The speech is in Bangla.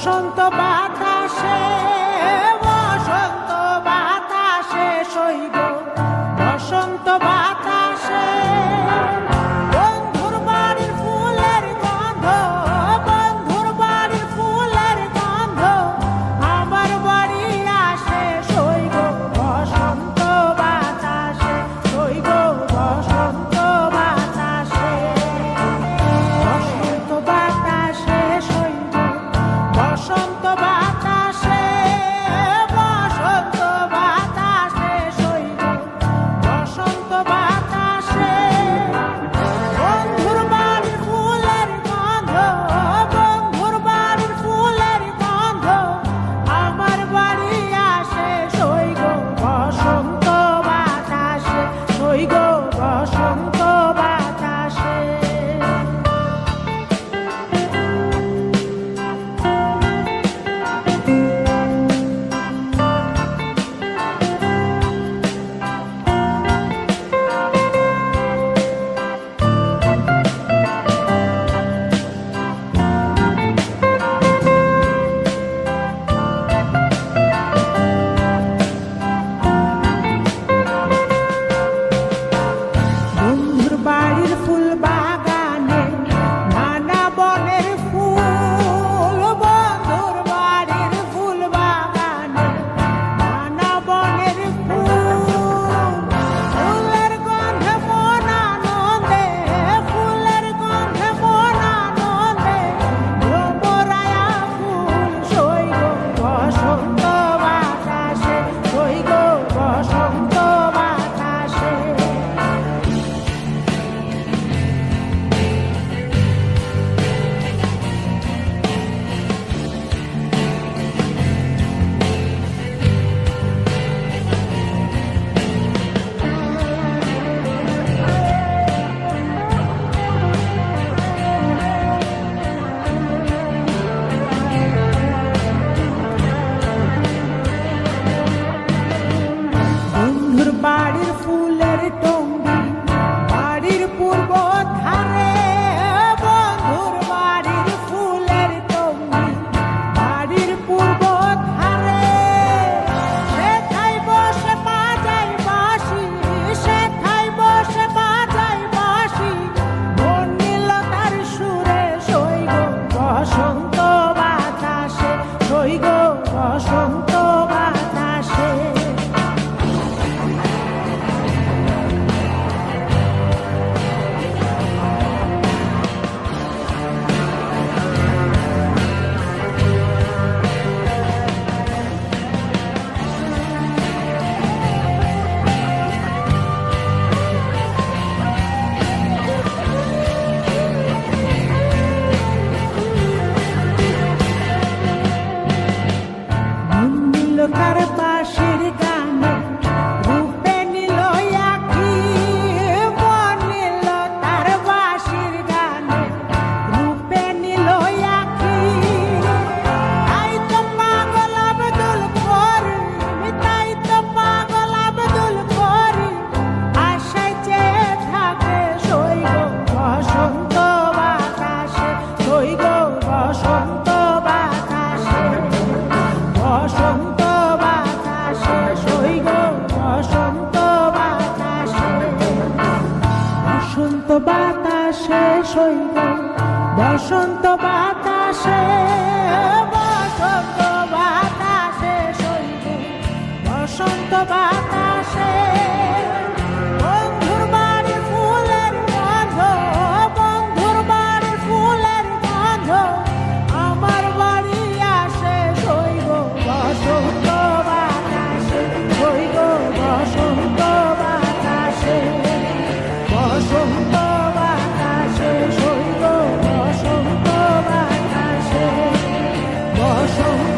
বসন্ত বাতাসে সইব বসন্ত বাতাসে বন্ধুর বাড়ির ফুলের গন্ধ, বন্ধুর বাড়ির ফুলের গন্ধ আমার বাড়ি আসে সইব বসন্ত বাতাসে, সইব বসন্ত বাতাসে, বসন্ত বাতাসে সইব বসন্ত বাতাসে, বসন্ত বাতাসে সইব বসন্ত বাতাসে বন্ধুর বাড়ির ফুলের গন্ধ, বন্ধুর বাড়ির ফুলের গন্ধ আমার বাড়ি আসে সইব বসন্ত বাতাসে, সইব বসন্ত বাতাসে। বন্ধুর বাড়ির ফুল বাগানে নানা বনের ফুল, বন্ধুর বাড়ির ফুল বাগানে নানা বনের ফুল, ফুলের গন্ধে মন আনন্দে, ফুলের গন্ধে মন আনন্দে ভ্রমরায়া ফুল সইব বসন্ত বাতাসে, সইব বসন্ত বাতাসে। বন্ধুর বাড়ির ফুলের টঙ্গি বাড়ির পূর্ব ধারে, বন্ধুর বাড়ির ফুলের টঙ্গি বাড়ির পূর্ব ধারে, সেথায় বসে বাজাই বাঁশি, সেথায় বসে বাজাই বাঁশি বর্ণিলতার সুরে সইব বসন্ত বাতাসে, সইব বসন্ত বাতাসে। নীলতার বাঁশির গানে রূপে নীল আঁখি, নীলতার বাঁশির গানে রূপে নীল আঁখি, তাই তো পাগল আব্দুল করিম, তাই তো পাগল আব্দুল করিম আশায় চেয়ে থাকে সইব বসন্ত বাতাসে, সইব বসন্ত বাতাসে, বসন্ত বাতাসে সইব বসন্ত বাতাসে, বসন্ত বাতাসে সইব বসন্ত বাতাসে, বসন্ত বাতাসে সইব বসন্ত বাতাসে বন্ধুর বাড়ির ফুলের গন্ধ, বন্ধুর বাড়ির ফুলের গন্ধ আমার বাড়ি আসে সইব বসন্ত বাতাসে, সইব বসন্ত বাতাসে, বসন্ত বাতাসে সইব বসন্ত বাতাসে, বসন্ত